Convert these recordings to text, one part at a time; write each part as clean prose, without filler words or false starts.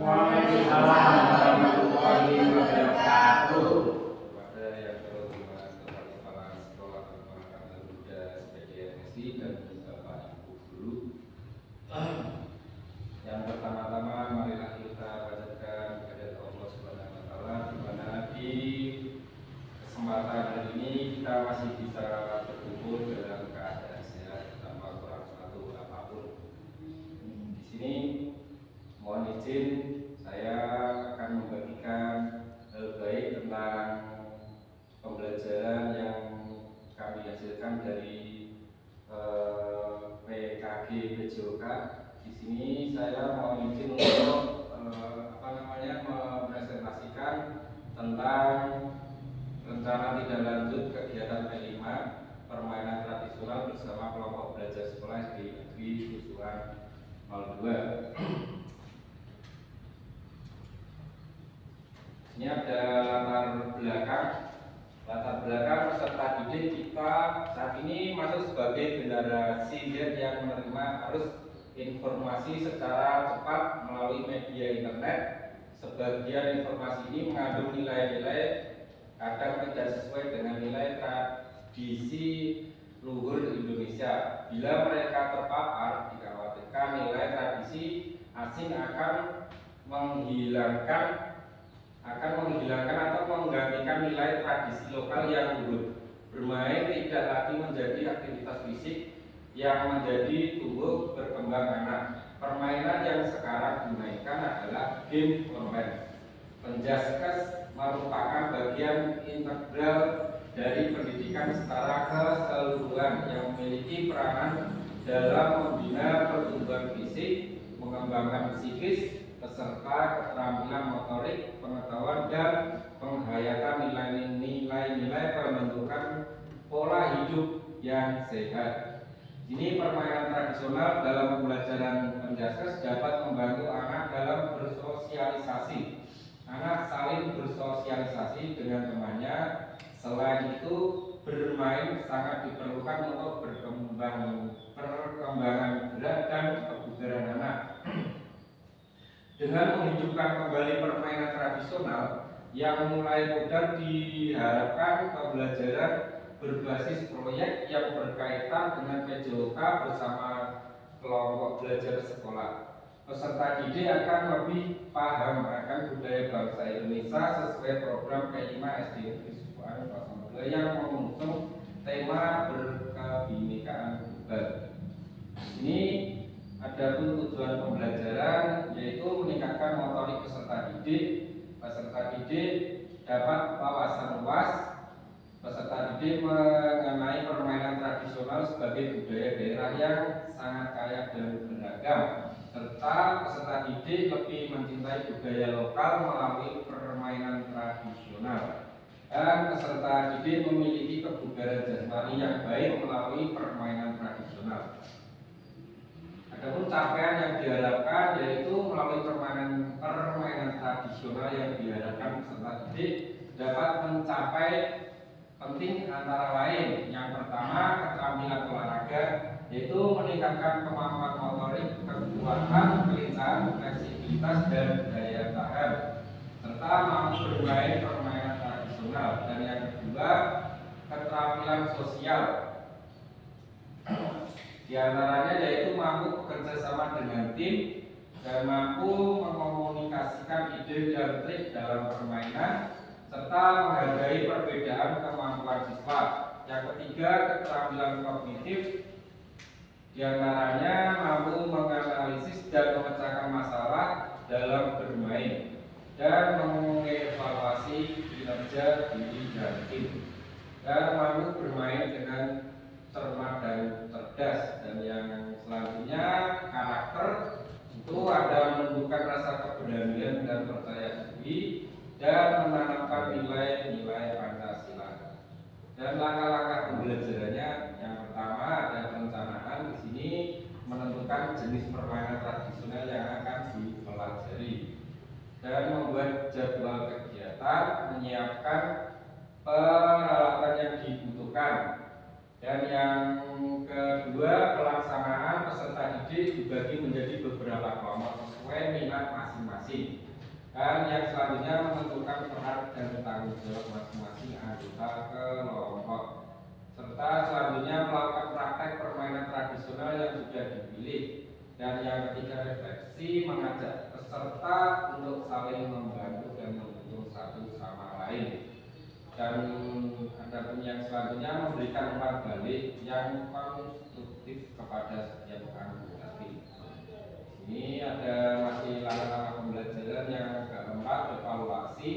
Waalaikumsalam warahmatullahi wabarakatuh. Kepada yang terhormat Kepala Sekolah Anak Muda SPDMSI dan Bapak Ibu Guru. Yang pertama-tama marilah kita bacakan kehadirat Allah Subhanahu wa taala, di mana di kesempatan hari ini kita masih bisa berkumpul dalam keadaan sehat tanpa kurang suatu apapun. Di sini mohon izin saya akan membagikan hal baik tentang pembelajaran yang kami hasilkan dari PKG PJOK. Di sini saya mohon izin untuk mempresentasikan tentang rencana tindak lanjut kegiatan P5 permainan tradisional bersama kelompok belajar sekolah SD Negeri Susuan 02. Ini ada latar belakang peserta didik kita saat ini masuk sebagai generasi Z yang menerima arus informasi secara cepat melalui media internet. Sebagian informasi ini mengandung nilai-nilai kadang tidak sesuai dengan nilai tradisi luhur Indonesia. Bila mereka terpapar, dikhawatirkan nilai tradisi asing akan menghilangkan atau menggantikan nilai tradisi lokal yang luhur. Bermain tidak lagi menjadi aktivitas fisik yang menjadi tumbuh berkembang anak. Permainan yang sekarang dimainkan adalah game online. Penjaskes merupakan bagian integral dari pendidikan secara keseluruhan yang memiliki peranan dalam membina pertumbuhan fisik, mengembangkan psikis peserta, keterampilan motorik, pengetahuan dan penghayatan nilai-nilai pembentukan pola hidup yang sehat. Ini permainan tradisional dalam pembelajaran penjaskes dapat membantu anak dalam bersosialisasi. Anak saling bersosialisasi dengan temannya. Selain itu, bermain sangat diperlukan untuk perkembangan gerak dan kebugaran anak. Dengan menghidupkan kembali permainan tradisional yang mulai pudar, diharapkan pembelajaran berbasis proyek yang berkaitan dengan PJOK bersama kelompok belajar sekolah. Peserta didik akan lebih paham akan budaya bangsa Indonesia sesuai program P5 SD Negeri Susuan 02 yang mengusung tema berkebinekaan global. Ini adapun tujuan pembelajaran yaitu meningkatkan motorik peserta didik. Peserta didik dapat wawasan luas. Peserta didik mengenai permainan tradisional sebagai budaya daerah yang sangat kaya dan beragam, serta peserta didik lebih mencintai budaya lokal melalui permainan tradisional. Dan peserta didik memiliki kebugaran jasmani yang baik melalui permainan tradisional. Adapun capaian yang diharapkan yaitu melalui permainan tradisional yang diharapkan peserta didik dapat mencapai penting antara lain. Yang pertama, keterampilan olahraga, yaitu meningkatkan kemampuan motorik, kekuatan, kelincahan, fleksibilitas, dan daya tahan, serta mampu bermain permainan tradisional. Dan yang kedua, keterampilan sosial. Di antaranya yaitu mampu bekerja sama dengan tim dan mampu mengkomunikasikan ide dan trik dalam permainan, serta menghargai perbedaan kemampuan siswa. Yang ketiga, keterampilan kognitif, diantaranya mampu menganalisis dan memecahkan masalah dalam bermain dan mengevaluasi kinerja diri dan tim, dan mampu bermain dengan cermat dan cerdas. Dan yang selanjutnya, karakter, itu ada menumbuhkan rasa keberanian dan percaya diri dan menanamkan nilai-nilai Pancasila. Dan langkah-langkah pembelajarannya, yang pertama ada perencanaan. Di sini menentukan jenis permainan tradisional yang akan dipelajari dan membuat jadwal kegiatan, menyiapkan peralatan yang dibutuhkan. Dan yang kedua, pelaksanaan peserta didik dibagi menjadi beberapa kelompok sesuai minat masing-masing. masing-masing. Dan yang selanjutnya menentukan peran dan tanggung jawab masing-masing anggota kelompok, serta selanjutnya melakukan praktek permainan tradisional yang sudah dipilih. Dan yang ketiga, refleksi, mengajak peserta untuk saling membantu dan mendukung satu sama lain. Dan ada pun yang selanjutnya memberikan umpan balik yang konstruktif kepada setiap anggota tim. Ini ada masih langkah pembelajaran yang keempat, evaluasi,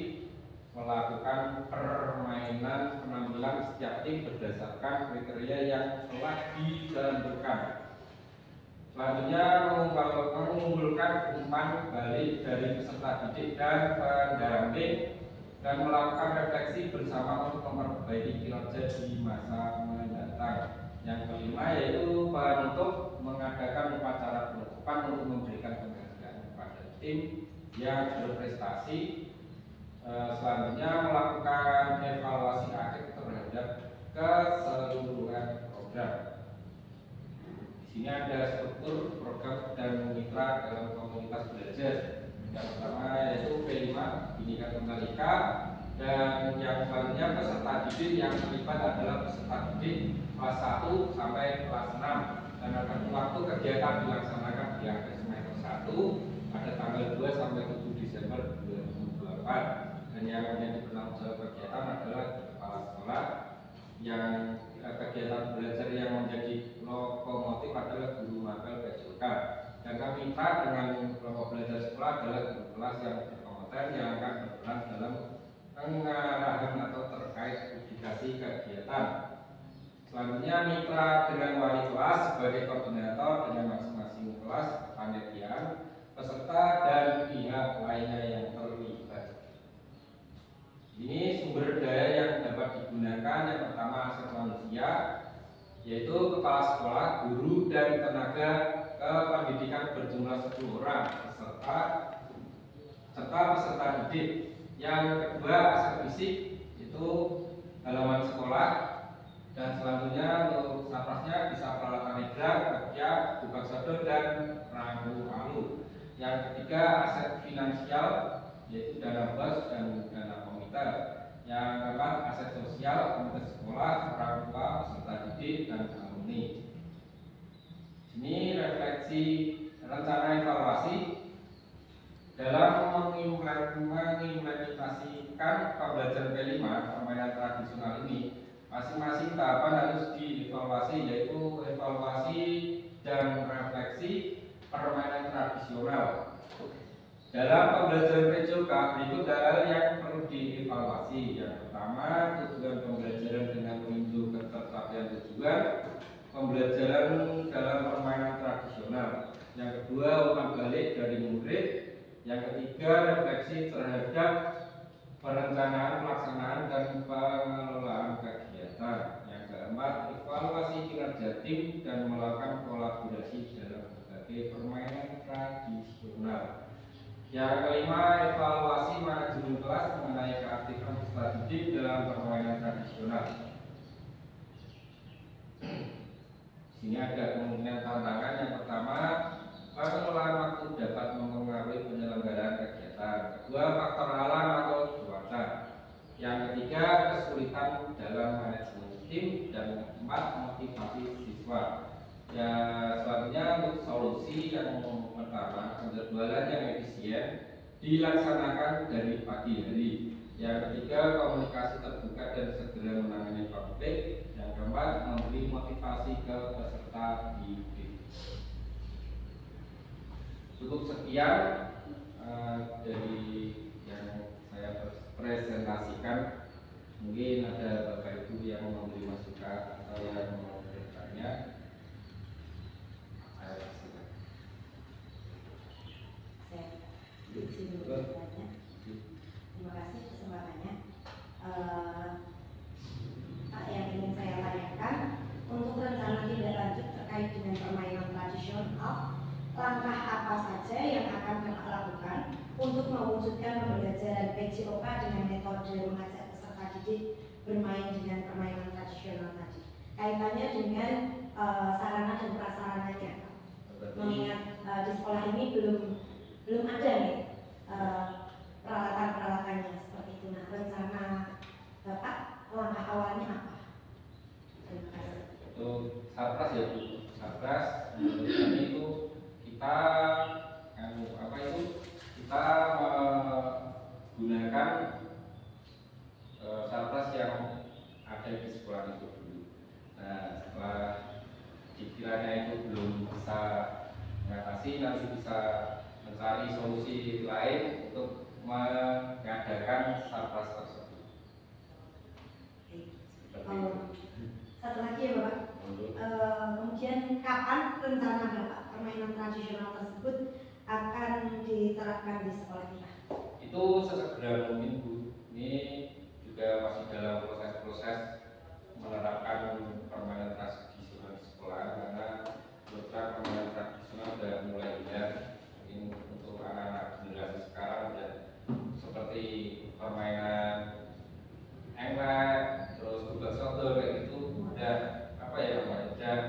melakukan permainan penampilan setiap tim berdasarkan kriteria yang telah ditentukan. Selanjutnya mengumpulkan umpan balik dari peserta didik dan pendamping dan melakukan refleksi bersama untuk memperbaiki kinerja di masa mendatang. Yang kelima yaitu penutup, mengadakan upacara penutupan untuk memberikan penghargaan kepada tim yang berprestasi. Selanjutnya melakukan evaluasi akhir terhadap keseluruhan program. Di sini ada struktur program dan mitra dalam komunitas belajar. Yang pertama yaitu P5, pendidikan tematika, dan yang selanjutnya peserta didik yang terlibat adalah peserta didik kelas 1 sampai kelas 6, dan akan waktu kegiatan dilaksanakan di akhir semester 1 pada tanggal 2 sampai 7 Desember 2024. Dan yang menjadi penanggung jawab kegiatan adalah kepala sekolah. Yang kegiatan belajar yang menjadi lokomotif adalah guru mapel PJOK. Dan mitra dengan kelompok belajar sekolah adalah guru kelas yang berkompeten yang akan berperan dalam pengarahan atau terkait publikasi kegiatan. Selanjutnya mitra dengan wali kelas sebagai koordinator dengan masing-masing kelas, kepanitiaan, peserta dan pihak lainnya yang terlibat. Ini sumber daya yang dapat digunakan. Yang pertama aset manusia, yaitu kepala sekolah, guru dan tenaga kependidikan berjumlah 10 orang serta peserta didik. Yang kedua aset fisik, itu halaman sekolah, dan selanjutnya untuk saprasnya bisa peralatan egrang, ketiak, buka sodor dan rambu alu. Yang ketiga aset finansial, yaitu dana bos dan dana komite. Yang keempat aset sosial, komite sekolah, orang tua, peserta didik dan alumni. Ini refleksi rencana evaluasi dalam mengimplementasikan pembelajaran P5 permainan tradisional ini. Masing-masing tahapan harus dievaluasi, yaitu evaluasi dan refleksi permainan tradisional. Dalam pembelajaran PJOK berikut hal yang perlu dievaluasi. Yang pertama, tujuan pembelajaran dengan meninjau ketercapaian tujuan pembelajaran dalam permainan tradisional. Yang kedua, umpan balik dari murid. Yang ketiga, refleksi terhadap perencanaan, pelaksanaan dan pengelolaan kegiatan. Yang keempat, evaluasi kinerja tim dan melakukan kolaborasi dalam berbagai permainan tradisional. Yang kelima, evaluasi manajemen kelas mengenai keaktifan peserta didik dalam permainan tradisional. Sini ada kemungkinan tantangan. Yang pertama, pengelolaan waktu dapat mempengaruhi penyelenggaraan kegiatan. Kedua, faktor alam atau cuaca. Yang ketiga, kesulitan dalam manajemen tim. Dan yang keempat, motivasi siswa. Ya, selanjutnya untuk solusi yang pertama, penjadwalan yang efisien dilaksanakan dari pagi hari. Yang ketiga, komunikasi terbuka dan segera menangani konflik. Yang keempat, memberi motivasi ke peserta didik. Cukup sekian dari yang saya presentasikan. Mungkin ada Bapak Ibu yang mau memberi masukan atau yang mau bertanya. Terima kasih kesempatannya. Pak, yang ingin saya tanyakan untuk rencana tindak lanjut terkait dengan permainan tradisional, langkah apa saja yang akan Bapak lakukan untuk mewujudkan pembelajaran PJOK dengan metode mengajak peserta didik bermain dengan permainan tradisional tadi? Kaitannya dengan sarana dan prasarananya, mengingat di sekolah ini belum ada nih bisa mencari solusi lain untuk mengadakan sarpras tersebut. Satu lagi ya Bapak. Kemudian kapan rencana Bapak permainan tradisional tersebut akan diterapkan di sekolah kita? Itu sesegera mungkin Bu. Ini juga masih dalam proses-proses menerapkan permainan tradisional di sekolah, karena beberapa permainan tradisional sudah mulai hilang. Mungkin untuk anak-anak generasi sekarang dan seperti permainan engklek, terus kubah soto kayak gitu udah apa ya Pak? Udah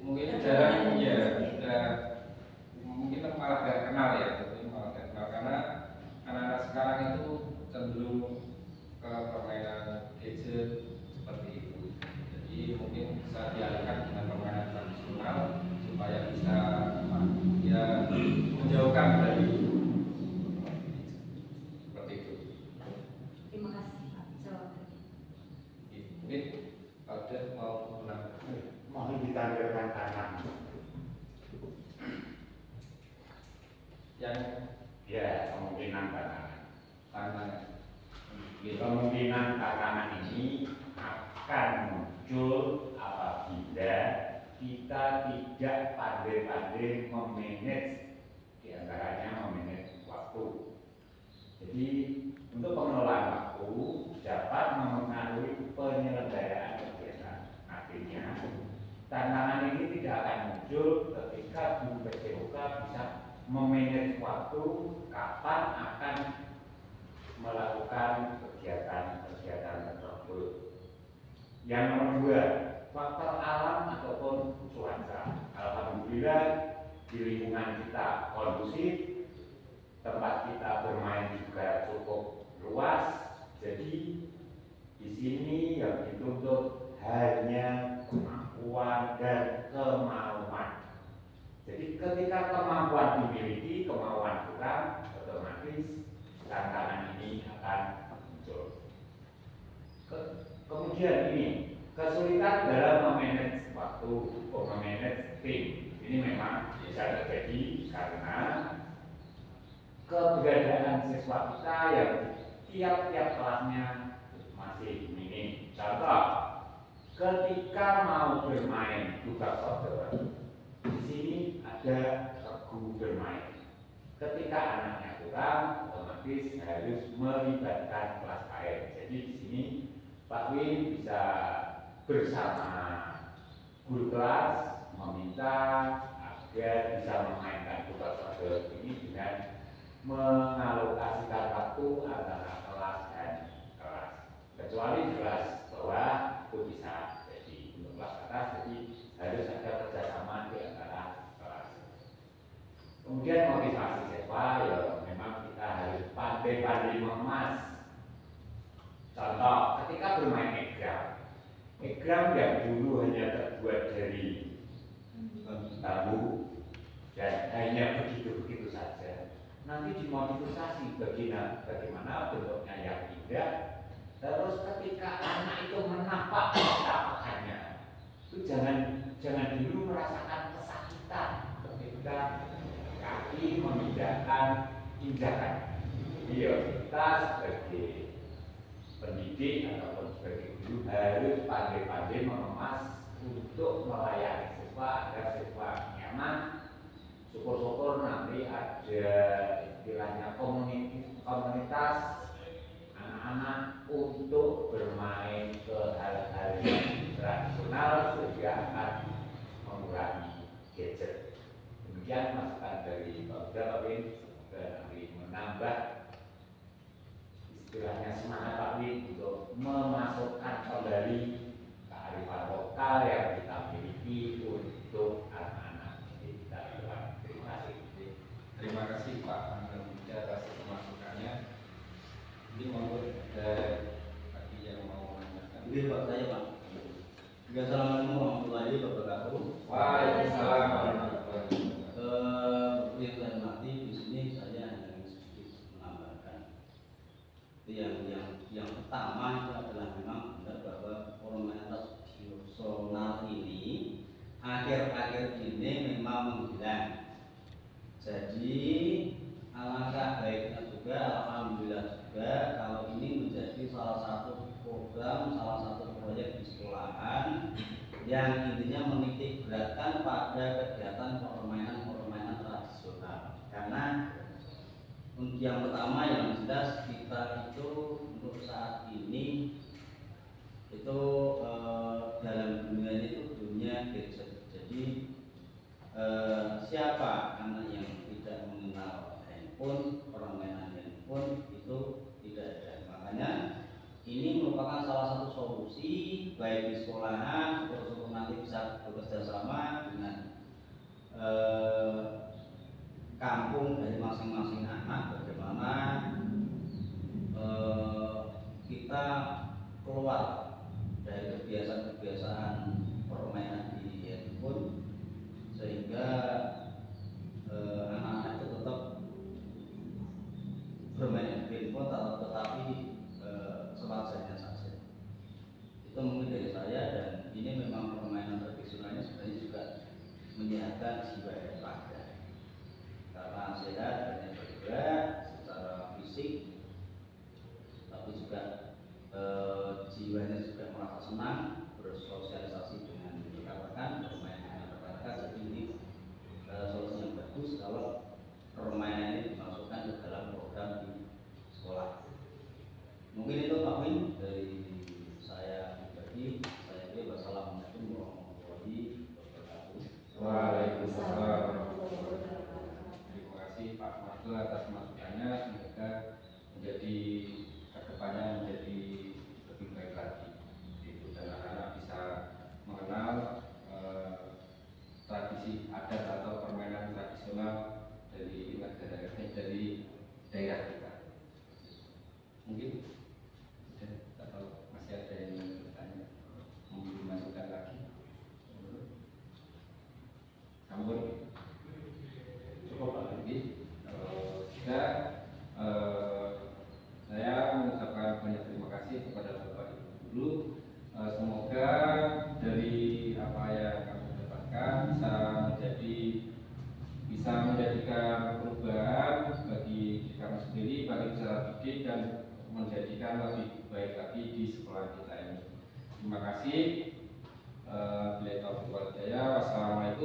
mungkin jarang ya, udah mungkin malah gak kenal ya, malah gak kenal karena anak-anak sekarang itu cenderung ke permainan gadget seperti itu. Jadi mungkin bisa dialihkan dengan permainan tradisional supaya bisa ya menjauhkan dari seperti itu. Terima kasih Pak jawabannya. Mungkin ada mau menambahkan? Mohon ditampilkan tangan. Yang Ya, kemungkinan tangan. kemungkinan Kemungkinan tekanan ini akan muncul apabila kita tidak pandai-pandai memanage, diantaranya memanage waktu. Jadi untuk pengelolaan waktu dapat mempengaruhi penyelenggaraan kegiatan. Artinya tantangan ini tidak akan muncul ketika guru PJOK bisa memanage waktu kapan akan melakukan kegiatan-kegiatan tersebut. Yang nomor dua, faktor alam ataupun cuaca. Alhamdulillah di lingkungan kita kondusif, tempat kita bermain juga cukup luas. Jadi di sini yang dituntut hanya kemampuan dan kemauan. Jadi ketika kemampuan dimiliki, kemauan kurang, otomatis tantangan ini akan muncul. Kemudian ini kesulitan dalam memanage waktu, memanage tim. Ini memang bisa terjadi karena keberadaan siswa kita yang tiap-tiap kelasnya masih minim. Contoh, ketika mau bermain tugas outdoor, di sini ada regu bermain. Ketika anaknya kurang, otomatis harus melibatkan kelas lain. Jadi di sini Pak Win bisa bersama guru kelas meminta agar bisa memainkan tugas outdoor ini dengan mengalokasikan waktu antara kelas dan kelas. Kecuali di kelas bawah itu bisa jadi untuk kelas atas, jadi harus ada kerjasama di antara kelas. Kemudian motivasi siswa ya memang kita harus pandai-pandai mengemas. Contoh, ketika bermain egrang yang dulu hanya terbuat dari bambu dan hanya begitu-begitu saja, nanti dimodifikasi bagaimana bentuknya yang indah. Terus ketika anak itu menampak tapakannya, itu jangan dulu merasakan kesakitan ketika kaki memindahkan injakan. Jadi kita sebagai pendidik ataupun sebagai guru harus pandai-pandai mengemas untuk melayani siswa agar siswa nyaman. Syukur-syukur nanti ada istilahnya komunitas anak-anak untuk bermain ke hal-hal yang tradisional sehingga akan mengurangi gadget. Demikian masukan dari Pak Win, semoga nanti menambah istilahnya semangat Pak Win untuk memasukkan kembali kearifan lokal yang kita miliki untuk anak-anak kita. Terima kasih. Terima kasih Pak Andri atas masukannya. Ini menurut tadi yang mau menanyakan. Ini Pak saya Pak. Assalamualaikum warahmatullahi wabarakatuh. Waalaikumsalam warahmatullahi wabarakatuh. Yang saya hormati di sini saya hanya sedikit menambahkan. Yang pertama itu adalah memang benar bahwa permainan tradisional ini yang pertama yang jelas kita itu untuk saat ini itu dalam dunia itu dunia gadget. Jadi siapa anak yang tidak mengenal handphone, permainan handphone itu tidak ada. Makanya ini merupakan salah satu solusi baik di sekolahan, syukur-syukur nanti bisa bekerja sama dengan kampung dari masing-masing anak, bagaimana kita keluar dari kebiasaan-kebiasaan permainan di handphone sehingga anak-anak itu tetap bermain handphone tetapi sewajarnya saja. Itu mungkin dari saya, dan ini memang permainan tradisionalnya sebenarnya juga menyehatkan jiwa dan raga karena sehat, banyak bergerak secara fisik, tapi juga jiwanya juga merasa senang bersosialisasi dengan rekan-rekan, bermain dengan rekan-rekan. Jadi ini solusi yang bagus kalau permainan ini dimasukkan ke dalam program di sekolah. Mungkin itu Pak Win dari saya pribadi. Saya kira wassalamualaikum warahmatullahi wabarakatuh. Waalaikumsalam. Terima kasih Pak Martul atas masukannya. Semoga menjadi kedepannya menjadi lebih baik lagi. Itu dan anak-anak bisa mengenal tradisi adat atau permainan tradisional dari negara dari daerah kita. Mungkin atau masih ada yang ingin bertanya, mungkin dimasukkan lagi. Sampun cukup lagi. Sudah, saya mengucapkan banyak terima kasih kepada Bapak Ibu Guru. Semoga dari apa yang kami dapatkan bisa menjadikan perubahan bagi kami sendiri, bagi peserta didik, dan menjadikan lebih baik lagi di sekolah kita ini. Terima kasih. Wassalamualaikum